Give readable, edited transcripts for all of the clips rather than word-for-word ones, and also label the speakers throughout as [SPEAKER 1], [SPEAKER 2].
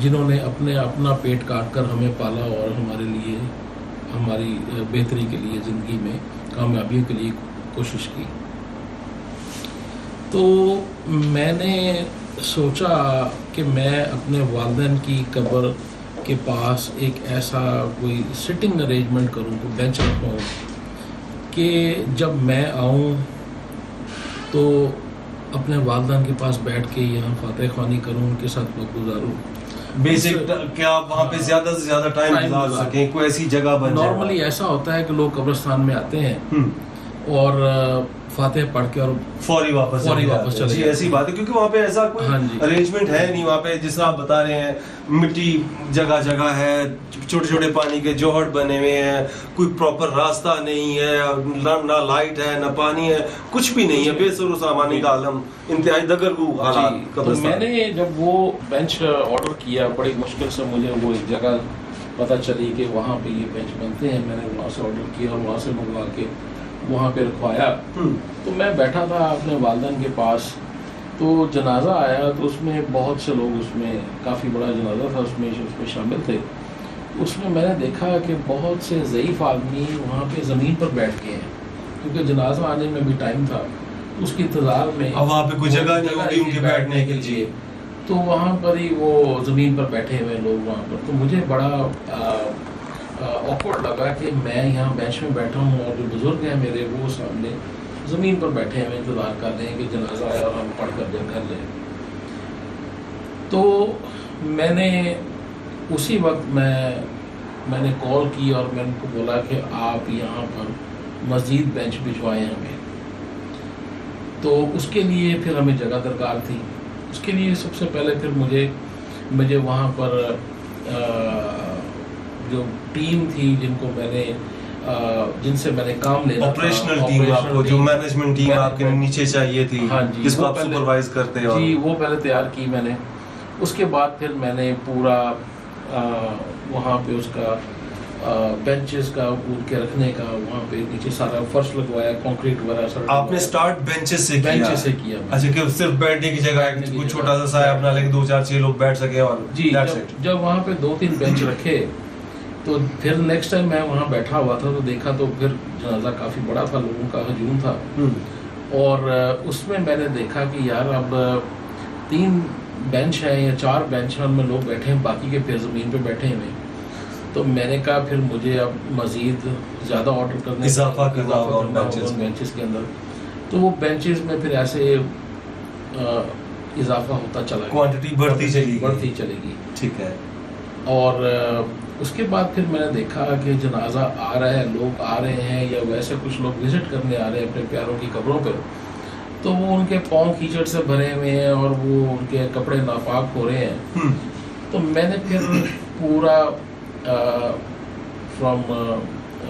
[SPEAKER 1] جنہوں نے اپنا پیٹ کاٹ کر ہمیں پالا اور ہمارے لیے ہماری بہتری کے لیے زندگی میں کامیابیوں کے لیے کوشش کی. تو میں نے سوچا کہ میں اپنے والدین کی قبر کے پاس ایک ایسا کوئی سٹنگ ارینجمنٹ کروں, کوئی بینچ رکھوں کہ جب میں آؤں تو اپنے والدین کے پاس بیٹھ کے یہاں فاتح خوانی کروں, ان کے ساتھ وقت گزاروں.
[SPEAKER 2] بیسک کیا آپ وہاں پہ زیادہ سے زیادہ ٹائم گزار سکیں, کوئی ایسی جگہ بن جائے.
[SPEAKER 1] نارملی ایسا ہوتا ہے کہ لوگ قبرستان میں آتے ہیں اور فاتح پڑھ کے اور فوری واپس چلے.
[SPEAKER 2] جی ایسی بات ہے, کیونکہ وہاں پہ ایسا کوئی ارینجمنٹ ہے نہیں. وہاں پہ جس طرح آپ بتا رہے ہیں مٹی جگہ جگہ ہے, چھوٹے چھوٹے پانی کے جوہر بنے ہوئے ہیں, کوئی پراپر راستہ نہیں ہے, نہ لائٹ ہے نہ پانی ہے, کچھ بھی نہیں ہے, بے سر و سامانی کا عالم, انتہائی دگرگو حالات.
[SPEAKER 1] تو میں نے جب وہ بینچ آرڈر کیا, بڑی مشکل سے مجھے وہ ایک جگہ پتہ چلی کہ وہاں پہ یہ بینچ بنتے ہیں. میں نے وہاں سے آرڈر کیا اور وہاں سے منگوا کے وہاں پہ رکھوایا. تو میں بیٹھا تھا اپنے والدین کے پاس, تو جنازہ آیا تو اس میں بہت سے لوگ, اس میں کافی بڑا جنازہ تھا, اس میں شامل تھے. اس میں نے دیکھا کہ بہت سے ضعیف آدمی وہاں پہ زمین پر بیٹھ گئے ہیں, کیونکہ جنازہ آنے میں بھی ٹائم تھا. اس کی انتظار میں
[SPEAKER 2] وہاں پہ کوئی جگہ نہیں ہوگی ان کے بیٹھنے کے لیے,
[SPEAKER 1] تو وہاں پر ہی وہ زمین پر بیٹھے ہوئے لوگ وہاں پر. تو مجھے بڑا آکورڈ لگا کہ میں یہاں بینچ میں بیٹھا ہوں اور جو بزرگ ہیں میرے وہ سامنے زمین پر بیٹھے ہوئے انتظار کر رہے ہیں کہ جنازہ آیا اور ہم پڑھ کر گھر لیں. تو میں نے اسی وقت میں نے کال کی اور میں ان کو بولا کہ آپ یہاں پر مزید بینچ بچھوائیں ہمیں. تو اس کے لیے پھر ہمیں جگہ درکار تھی. اس کے لیے سب سے پہلے پھر مجھے وہاں پر جو ٹیم تھی جن سے میں نے کام لینا,
[SPEAKER 2] آپریشنل ٹیم, آپ کو جو مینجمنٹ ٹیم آپ کے نیچے چاہیے تھی, جس کو آپ سپروائز کرتے ہو,
[SPEAKER 1] جی وہ پہلے تیار کی میں نے. اس کے بعد پھر میں نے پورا وہاں پہ اس کا بینچز کا ان کے رکھنے کا وہاں پہ نیچے سارا فرش لگوایا, کنکریٹ وغیرہ سارا.
[SPEAKER 2] آپ نے سٹارٹ بینچز سے کیا؟ اچھا, کہ صرف بیٹھنے کی جگہ ہے, کوئی چھوٹا سا سایہ بنا لے کہ 2-4-6 لوگ بیٹھ سکے. اور
[SPEAKER 1] جی جب وہاں پہ 2-3 بینچ رکھے تو پھر نیکسٹ ٹائم میں وہاں بیٹھا ہوا تھا تو دیکھا تو پھر جنازہ کافی بڑا تھا, لوگوں کا ہجوم تھا. اور اس میں نے دیکھا کہ یار اب 3 بینچ ہیں یا 4 بینچ ہیں, ان میں لوگ بیٹھے ہیں, باقی کے پھر زمین پہ بیٹھے ہیں. تو میں نے کہا پھر مجھے اب مزید زیادہ آرڈر کرنے
[SPEAKER 2] اضافہ کرنا ہوگا
[SPEAKER 1] بینچز کے اندر. تو وہ بینچز میں پھر ایسے اضافہ ہوتا چلا,
[SPEAKER 2] کوانٹٹی بڑھتی
[SPEAKER 1] چلے گی.
[SPEAKER 2] ٹھیک ہے.
[SPEAKER 1] اور اس کے بعد پھر میں نے دیکھا کہ جنازہ آ رہا ہے, لوگ آ رہے ہیں یا ویسے کچھ لوگ وزٹ کرنے آ رہے ہیں اپنے پیاروں کی قبروں پہ, تو وہ ان کے پاؤں کیچڑ سے بھرے ہوئے ہیں اور وہ ان کے کپڑے ناپاک ہو رہے ہیں. تو میں نے پھر پورا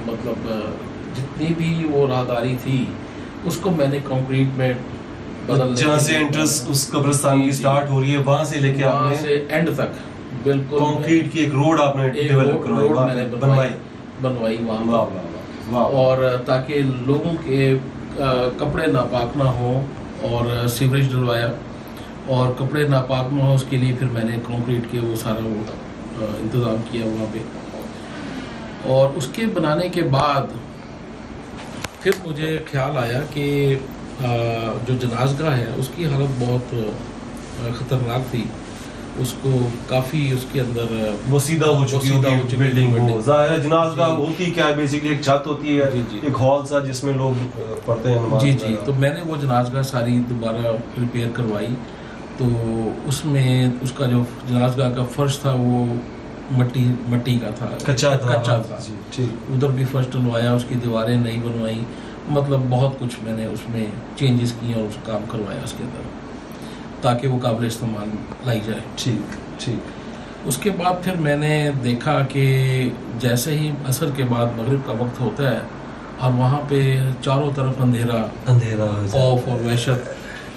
[SPEAKER 1] مطلب جتنی بھی وہ راہداری تھی اس کو میں نے کنکریٹ میں بدل,
[SPEAKER 2] جہاں سے انٹرس اس قبرستان کی سٹارٹ ہو رہی ہے وہاں سے لے کے
[SPEAKER 1] وہاں سے اینڈ تک بالکل
[SPEAKER 2] کنکریٹ کی ایک روڈ آپ نے ڈیولپ کروائی,
[SPEAKER 1] بنوائی وہاں. اور تاکہ لوگوں کے کپڑے ناپاک نہ ہوں, اور سیوریج ڈلوایا اور کپڑے ناپاک نہ ہو, اس کے لیے پھر میں نے کنکریٹ کے وہ سارا وہ انتظام کیا وہاں پہ. اور اس کے بنانے کے بعد پھر مجھے خیال آیا کہ جو جنازگاہ ہے اس کی حالت بہت خطرناک تھی. اس کو کافی اس کے اندر
[SPEAKER 2] وہ سیدھا ہو چکی بلڈنگ. ظاہر ہے جنازگاہ ہوتی کیا ہے, بیسیکلی ایک چھت ہوتی ہے, ایک ہال سا جس میں لوگ پڑھتے ہیں نماز.
[SPEAKER 1] جی. تو میں نے وہ جنازگاہ ساری دوبارہ ریپیئر کروائی. تو اس میں اس کا جو جنازگاہ کا فرش تھا وہ مٹی کا تھا, کچا تھا. ادھر بھی فرش ڈلوایا, اس کی دیواریں نہیں بنوائی, مطلب بہت کچھ میں نے اس میں چینجز کیے اور اس کام کروایا اس کے اندر تاکہ وہ قابل استعمال لائی جائے.
[SPEAKER 2] ٹھیک.
[SPEAKER 1] اس کے بعد پھر میں نے دیکھا کہ جیسے ہی عصر کے بعد مغرب کا وقت ہوتا ہے اور وہاں پہ چاروں طرف اندھیرا خوف اور وحشت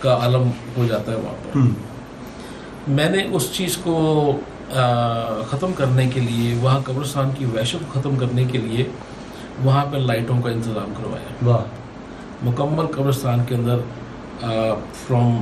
[SPEAKER 1] کا عالم ہو جاتا ہے وہاں پر. میں نے اس چیز کو ختم کرنے کے لیے, وہاں قبرستان کی وحشت ختم کرنے کے لیے وہاں پہ لائٹوں کا انتظام کروایا. مکمل قبرستان کے اندر فرام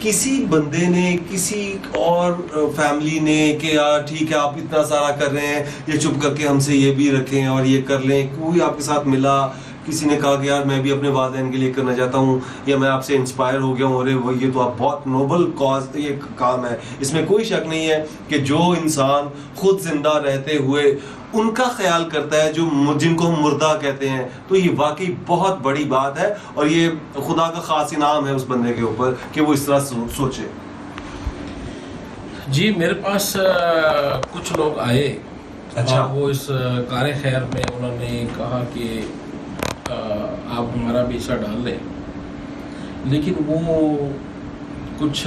[SPEAKER 2] کسی بندے نے, کسی اور فیملی نے کہ یار ٹھیک ہے آپ اتنا سارا کر رہے ہیں, یہ چپ کر کے ہم سے یہ بھی رکھیں اور یہ کر لیں, کوئی آپ کے ساتھ ملا, کسی نے کہا کہ یار میں بھی اپنے والدین کے لیے کرنا چاہتا ہوں, یا میں آپ سے انسپائر ہو گیا ہوں, ارے وہ یہ تو آپ بہت نوبل کاز یہ کام ہے, اس میں کوئی شک نہیں ہے کہ جو انسان خود زندہ رہتے ہوئے ان کا خیال کرتا ہے, جو جن کو ہم مردہ کہتے ہیں, تو یہ واقعی بہت بڑی بات ہے, اور یہ خدا کا خاص انعام ہے اس بندے کے اوپر کہ وہ اس طرح سوچے.
[SPEAKER 1] جی میرے پاس کچھ لوگ آئے,
[SPEAKER 2] اچھا,
[SPEAKER 1] وہ اس کار خیر میں انہوں نے کہا کہ آپ ہمارا بھی حصہ ڈال لیں, لیکن وہ کچھ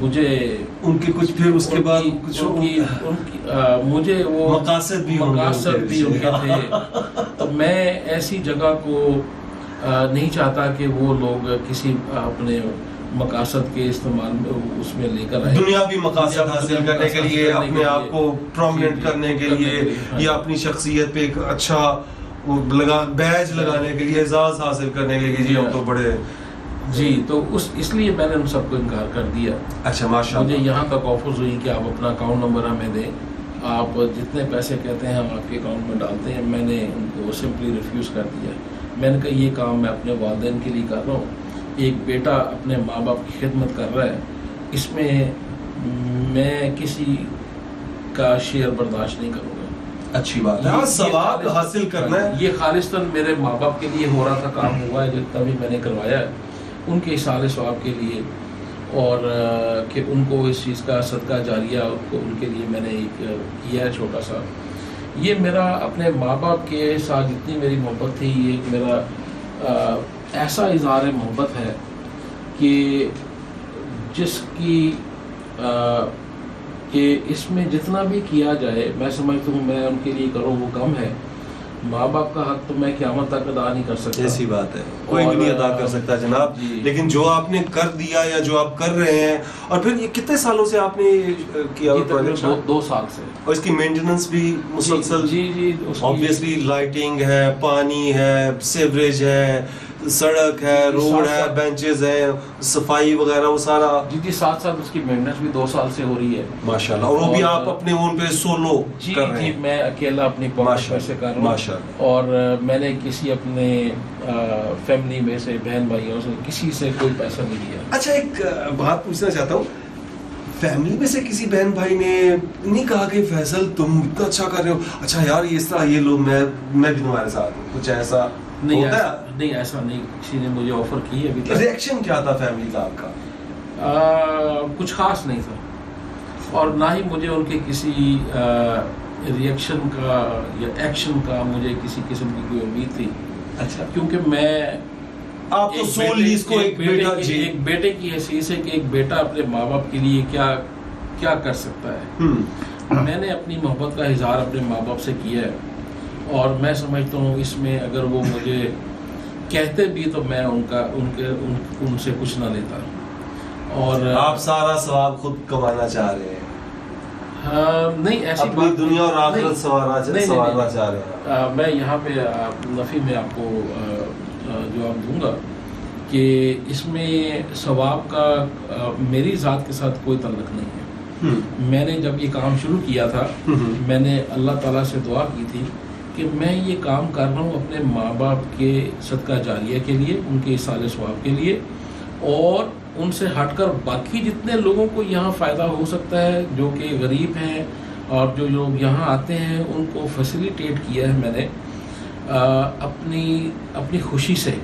[SPEAKER 1] مجھے
[SPEAKER 2] ان کے کچھ پھر اس کے بعد کچھ
[SPEAKER 1] مجھے وہ
[SPEAKER 2] مقاصد بھی
[SPEAKER 1] ان کے تھے, تو میں ایسی جگہ کو نہیں چاہتا کہ وہ لوگ کسی اپنے مقاصد کے استعمال میں اس میں لے کر آئے,
[SPEAKER 2] دنیاوی مقاصد حاصل کرنے کے لیے, اپنے آپ کو پرومیننٹ کرنے کے لیے, یا اپنی شخصیت پہ ایک اچھا بیج لگانے کے لیے, اعزاز حاصل کرنے کے لیے. جی ہم تو بڑے
[SPEAKER 1] جی, تو اس لیے میں نے ان سب کو انکار کر دیا.
[SPEAKER 2] اچھا ماشاء اللہ.
[SPEAKER 1] مجھے یہاں تک آفرز ہوئی کہ آپ اپنا اکاؤنٹ نمبر ہمیں دیں, آپ جتنے پیسے کہتے ہیں ہم آپ کے اکاؤنٹ میں ڈالتے ہیں. میں نے ان کو سمپلی ریفیوز کر دیا. میں نے کہا یہ کام میں اپنے والدین کے لیے کر رہا ہوں, ایک بیٹا اپنے ماں باپ کی خدمت کر رہا ہے, اس میں میں کسی کا شیئر برداشت نہیں کروں گا.
[SPEAKER 2] اچھی بات ہے, ثواب حاصل کرنا ہے.
[SPEAKER 1] یہ خالصتاً میرے ماں باپ کے لیے ہو رہا تھا, کام ہوا ہے جتنا بھی میں نے کروایا ہے ان کے اصال ثواب کے لیے, اور کہ ان کو اس چیز کا صدقہ جاریہ ان کے لیے میں نے ایک کیا ہے چھوٹا سا. یہ میرا اپنے ماں باپ کے ساتھ جتنی میری محبت تھی, یہ میرا ایسا اظہار محبت ہے کہ جس کی کہ اس میں جتنا بھی کیا جائے میں سمجھتا ہوں میں ان کے لیے کروں وہ کم ہے. ماں باپ کا حق تو میں قیامت تک ادا نہیں کر سکتا.
[SPEAKER 2] ایسی بات ہے, کوئی بھی نہیں ادا کر سکتا جناب. لیکن جو آپ نے کر دیا یا جو آپ کر رہے ہیں, اور پھر یہ کتنے سالوں سے آپ نے کیا؟
[SPEAKER 1] 2 سال سے. اور
[SPEAKER 2] اس کی مینٹیننس بھی مسلسل؟
[SPEAKER 1] جی
[SPEAKER 2] obviously لائٹنگ ہے, پانی ہے, سیوریج ہے, سڑک ہے, روڈ ہے, بینچز ہیں, صفائی وغیرہ, وہ سارا.
[SPEAKER 1] جی ساتھ ساتھ اس کی مینٹیننس بھی 2 سال سے ہو رہی ہے
[SPEAKER 2] ماشاءاللہ. اور وہ بھی آپ اپنے اون پہ سولو کر رہے ہیں؟
[SPEAKER 1] جی میں اکیلا اپنی پاکٹ میں سے کر رہا ہوں, اور میں نے کسی اپنے فیملی میں سے بہن بھائیوں سے کسی سے کوئی پیسہ نہیں لیا.
[SPEAKER 2] اچھا ایک بات پوچھنا چاہتا ہوں, فیملی میں سے کسی بہن بھائی نے نہیں کہا کہ فیصل تم اتنا اچھا کر رہے ہو, اچھا یار اس طرح یہ لوگ میں بھی تمہارے ساتھ ہوں, کچھ ایسا
[SPEAKER 1] نہیں ایسا نہیں کسی نے مجھے آفر کی ابھی تک.
[SPEAKER 2] ریئیکشن کیا تھا فیملی کا آپ کا؟
[SPEAKER 1] کچھ خاص نہیں تھا, اور نہ ہی مجھے ان کے کسی ریئیکشن کا یا ایکشن کا مجھے کسی قسم کی کوئی امید تھی.
[SPEAKER 2] اچھا,
[SPEAKER 1] کیونکہ میں
[SPEAKER 2] آپ تو سوللی اس کو ایک
[SPEAKER 1] بیٹے کی حیثیت سے کہ ایک بیٹا اپنے ماں باپ کے لیے کیا کر سکتا ہے, میں نے اپنی محبت کا اظہار اپنے ماں باپ سے کیا ہے, اور میں سمجھتا ہوں اس میں اگر وہ مجھے کہتے بھی تو میں ان سے کچھ نہ لیتا. اور
[SPEAKER 2] آپ سارا ثواب خود کمانا چاہ رہے ہیں؟
[SPEAKER 1] نہیں ایسی
[SPEAKER 2] اپنی دنیا اور آخرت سنوارنا چاہ رہے ہیں.
[SPEAKER 1] میں یہاں پہ نفی میں آپ کو جواب دوں گا کہ اس میں ثواب کا میری ذات کے ساتھ کوئی تعلق نہیں ہے. میں نے جب یہ کام شروع کیا تھا میں نے اللہ تعالیٰ سے دعا کی تھی کہ میں یہ کام کر رہا ہوں اپنے ماں باپ کے صدقہ جاریہ کے لیے, ان کے اصال ثواب کے لیے, اور ان سے ہٹ کر باقی جتنے لوگوں کو یہاں فائدہ ہو سکتا ہے جو کہ غریب ہیں اور جو لوگ یہاں آتے ہیں ان کو فیسیلیٹیٹ کیا ہے میں نے اپنی خوشی سے.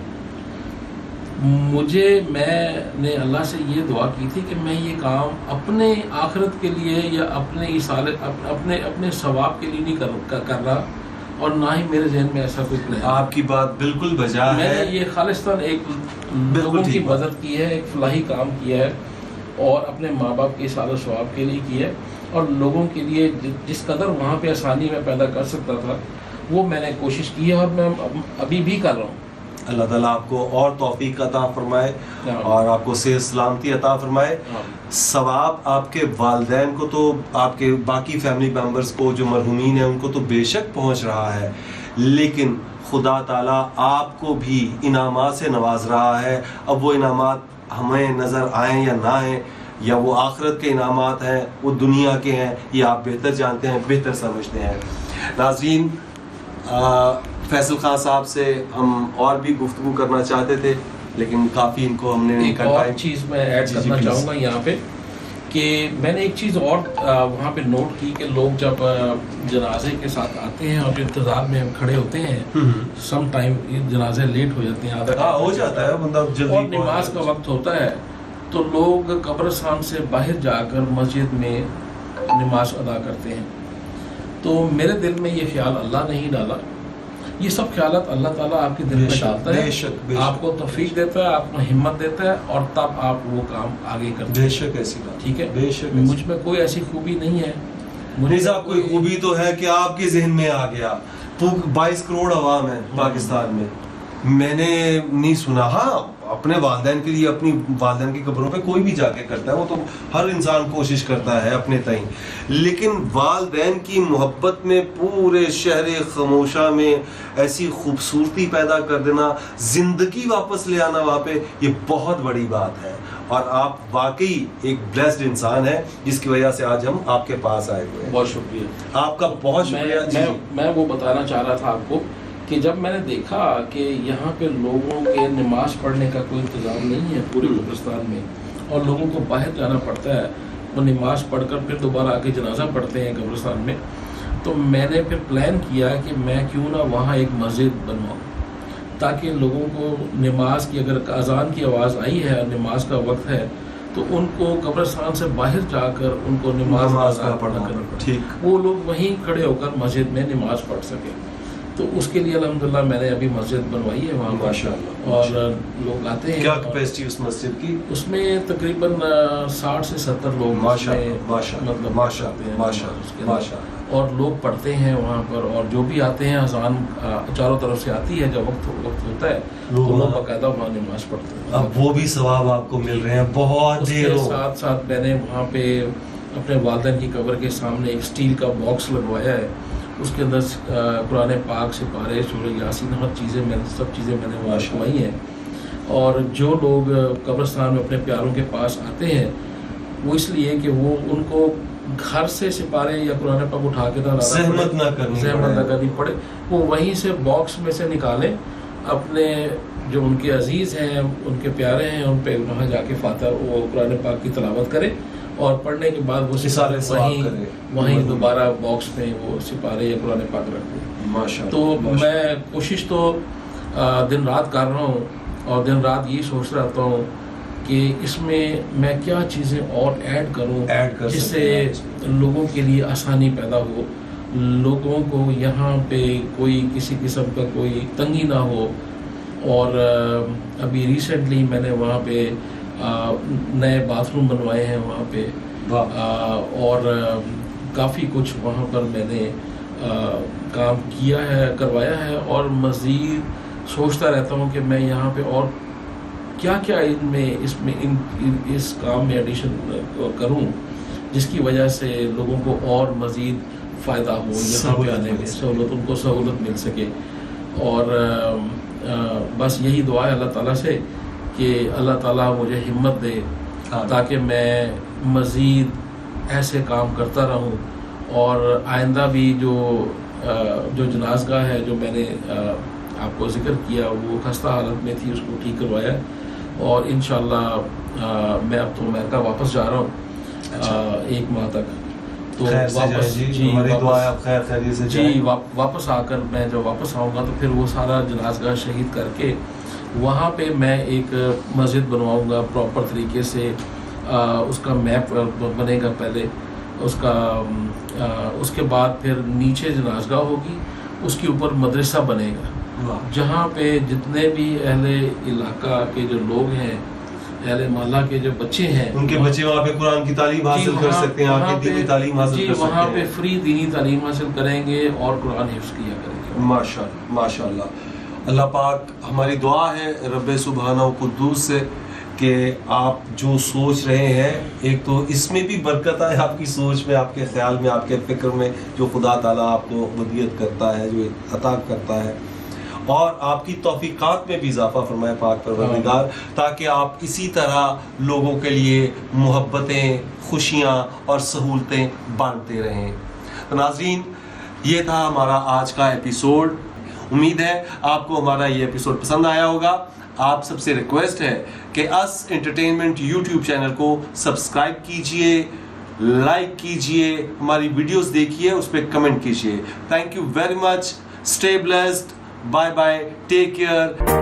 [SPEAKER 1] میں نے اللہ سے یہ دعا کی تھی کہ میں یہ کام اپنے آخرت کے لیے یا اپنے ثواب کے لیے نہیں کر رہا, اور نہ ہی میرے ذہن میں ایسا کوئی پلان.
[SPEAKER 2] آپ کی بات بالکل بجا ہے.
[SPEAKER 1] میں نے یہ خالصتاً ایک لوگوں کی مدد کی ہے, ایک فلاحی کام کیا ہے, اور اپنے ماں باپ کے اصال و ثواب کے لیے کی ہے, اور لوگوں کے لیے جس قدر وہاں پہ آسانی میں پیدا کر سکتا تھا وہ میں نے کوشش کی ہے, اور میں ابھی بھی کر رہا ہوں.
[SPEAKER 2] اللہ تعالیٰ آپ کو اور توفیق عطا فرمائے اور آپ کو صحت سلامتی عطا فرمائے. ثواب آپ کے والدین کو تو, آپ کے باقی فیملی ممبرز کو جو مرحومین ہیں ان کو تو بے شک پہنچ رہا ہے, لیکن خدا تعالیٰ آپ کو بھی انعامات سے نواز رہا ہے. اب وہ انعامات ہمیں نظر آئیں یا نہ آئیں، یا وہ آخرت کے انعامات ہیں، وہ دنیا کے ہیں، یہ آپ بہتر جانتے ہیں، بہتر سمجھتے ہیں. ناظرین، فیصل خان صاحب سے ہم اور بھی گفتگو کرنا چاہتے تھے، لیکن کافی ان کو ہم نے
[SPEAKER 1] ایک اور چیز میں ایڈ کرنا چاہوں گا یہاں پہ کہ میں نے ایک چیز اور وہاں پہ نوٹ کی کہ لوگ جب جنازے کے ساتھ آتے ہیں اور انتظار میں ہم کھڑے ہوتے ہیں، سم ٹائم جنازے لیٹ ہو جاتے ہیں،
[SPEAKER 2] ہو جاتا ہے بندہ جلدی،
[SPEAKER 1] اور نماز کا وقت ہوتا ہے تو لوگ قبرستان سے باہر جا کر مسجد میں نماز ادا کرتے ہیں. تو میرے دل میں یہ خیال اللہ نے ہی ڈالا. یہ سب خیالات اللہ تعالیٰ آپ کے دل میں ڈالتا ہے، آپ کو توفیق دیتا ہے، آپ کو ہمت دیتا ہے، اور تب آپ وہ کام آگے کرتے ہیں.
[SPEAKER 2] بے شک ایسی بات،
[SPEAKER 1] ٹھیک ہے.
[SPEAKER 2] بے شک
[SPEAKER 1] مجھ میں کوئی ایسی خوبی نہیں ہے.
[SPEAKER 2] صاحب کوئی خوبی تو ہے کہ آپ کے ذہن میں آ گیا. 22 کروڑ عوام ہے پاکستان میں نے نہیں سنا. ہاں، اپنے والدین کے لیے اپنی والدین کی قبروں پہ کوئی بھی جا کے کرتا ہے، وہ تو ہر انسان کوشش کرتا ہے اپنے تئیں، لیکن والدین کی محبت میں پورے شہر خموشہ میں ایسی خوبصورتی پیدا کر دینا، زندگی واپس لے آنا وہاں پہ، یہ بہت بڑی بات ہے. اور آپ واقعی ایک بلیسڈ انسان ہیں، جس کی وجہ سے آج ہم آپ کے پاس آئے ہوئے ہیں.
[SPEAKER 1] بہت شکریہ
[SPEAKER 2] آپ کا، بہت شکریہ.
[SPEAKER 1] میں وہ بتانا چاہ رہا تھا آپ کو کہ جب میں نے دیکھا کہ یہاں پہ لوگوں کے نماز پڑھنے کا کوئی انتظام نہیں ہے پورے قبرستان میں، اور لوگوں کو باہر جانا پڑتا ہے، وہ نماز پڑھ کر پھر دوبارہ آ کے جنازہ پڑھتے ہیں قبرستان میں، تو میں نے پھر پلان کیا کہ میں کیوں نہ وہاں ایک مسجد بنواؤں، تاکہ لوگوں کو نماز کی، اگر اذان کی آواز آئی ہے اور نماز کا وقت ہے، تو ان کو قبرستان سے باہر جا کر ان کو نماز پڑھنا کرنا پڑے، وہ لوگ وہیں کھڑے ہو کر مسجد میں نماز پڑھ سکیں. تو اس کے لیے الحمدللہ میں نے ابھی مسجد بنوائی ہے وہاں
[SPEAKER 2] ماشاءاللہ.
[SPEAKER 1] اور لوگ آتے ہیں.
[SPEAKER 2] کیا کیپیسٹی اس مسجد کی؟
[SPEAKER 1] اس میں تقریباً 60 سے 70 لوگ اور لوگ پڑھتے ہیں وہاں پر، اور جو بھی آتے ہیں اذان چاروں طرف سے آتی ہے، جب وقت ہوتا ہے تو وہ باقاعدہ وہاں نماز پڑھتے ہیں.
[SPEAKER 2] اب وہ بھی ثواب آپ کو مل رہے ہیں بہت دیر.
[SPEAKER 1] ساتھ ساتھ میں نے وہاں پہ اپنے والدین کی قبر کے سامنے ایک اسٹیل کا باکس لگوایا ہے، اس کے اندر قرآن پاک، سپارے، سورہ یاسین، ہر چیزیں سب چیزیں میں نے وہاں رکھوائی ہیں. اور جو لوگ قبرستان میں اپنے پیاروں کے پاس آتے ہیں، وہ اس لیے کہ وہ ان کو گھر سے سپارے یا قرآن پاک اٹھا کے
[SPEAKER 2] زحمت نہ
[SPEAKER 1] کرنی پڑے، وہ وہیں سے باکس میں سے نکالیں، اپنے جو ان کے عزیز ہیں، ان کے پیارے ہیں، ان پہ وہاں جا کے فاتحہ وہ قرآن پاک کی تلاوت کرے، اور پڑھنے کے بعد وہ سپارے وہیں دوبارہ باکس میں وہ سپارے یا قرآن پاک رکھ دیں. تو میں کوشش تو دن رات کر رہا ہوں، اور دن رات یہ سوچ رہتا ہوں کہ اس میں کیا چیزیں اور ایڈ کروں جس سے لوگوں کے لیے آسانی پیدا ہو، لوگوں کو یہاں پہ کوئی کسی قسم کا کوئی تنگی نہ ہو. اور ابھی ریسنٹلی میں نے وہاں پہ نئے باتھ روم بنوائے ہیں وہاں پہ، اور کافی کچھ وہاں پر میں نے کام کیا ہے، کروایا ہے، اور مزید سوچتا رہتا ہوں کہ میں یہاں پہ اور کیا کیا اس کام میں ایڈیشن کروں، جس کی وجہ سے لوگوں کو اور مزید فائدہ ہو، یہاں پہ آنے میں سہولت، ان کو سہولت مل سکے. اور بس یہی دعا ہے اللہ تعالیٰ سے کہ اللہ تعالیٰ مجھے ہمت دے تاکہ میں مزید ایسے کام کرتا رہوں، اور آئندہ بھی جو جنازگاہ ہے جو میں نے آپ کو ذکر کیا، وہ خستہ حالت میں تھی، اس کو ٹھیک کروایا، اور انشاءاللہ میں اب تو امریکہ واپس جا رہا ہوں 1 ماہ تک. تو واپس آ کر میں جب واپس آؤں گا تو پھر وہ سارا جنازگاہ شہید کر کے وہاں پہ میں ایک مسجد بنواؤں گا پراپر طریقے سے. اس کا میپ بنے گا پہلے، اس کے بعد پھر نیچے جنازگاہ ہوگی، اس کے اوپر مدرسہ بنے گا، جہاں پہ جتنے بھی اہل علاقہ کے جو لوگ ہیں، اہل محلہ کے جو بچے ہیں،
[SPEAKER 2] ان کے بچے وہاں پہ قرآن کی تعلیم حاصل کر سکتے ہیں، آگے دینی تعلیم حاصل کر سکتے ہیں،
[SPEAKER 1] وہاں پہ فری دینی تعلیم حاصل کریں گے اور قرآن حفظ کیا کریں گے.
[SPEAKER 2] ماشاءاللہ. اللہ پاک، ہماری دعا ہے رب سبحانہ و قدوس سے کہ آپ جو سوچ رہے ہیں، ایک تو اس میں بھی برکت ہے آپ کی سوچ میں، آپ کے خیال میں، آپ کے فکر میں، جو خدا تعالیٰ آپ کو ودیت کرتا ہے، جو عطا کرتا ہے، اور آپ کی توفیقات میں بھی اضافہ فرمائے پاک پروردگار، تاکہ آپ اسی طرح لوگوں کے لیے محبتیں، خوشیاں اور سہولتیں بانٹتے رہیں۔ تو ناظرین، یہ تھا ہمارا آج کا ایپیسوڈ۔ امید ہے آپ کو ہمارا یہ ایپیسوڈ پسند آیا ہوگا۔ آپ سب سے ریکویسٹ ہے کہ اس انٹرٹینمنٹ یوٹیوب چینل کو سبسکرائب کیجئے، لائک کیجئے، ہماری ویڈیوز دیکھیے، اس پہ کمنٹ کیجئے۔ Thank you very much, stay blessed, bye bye, take care.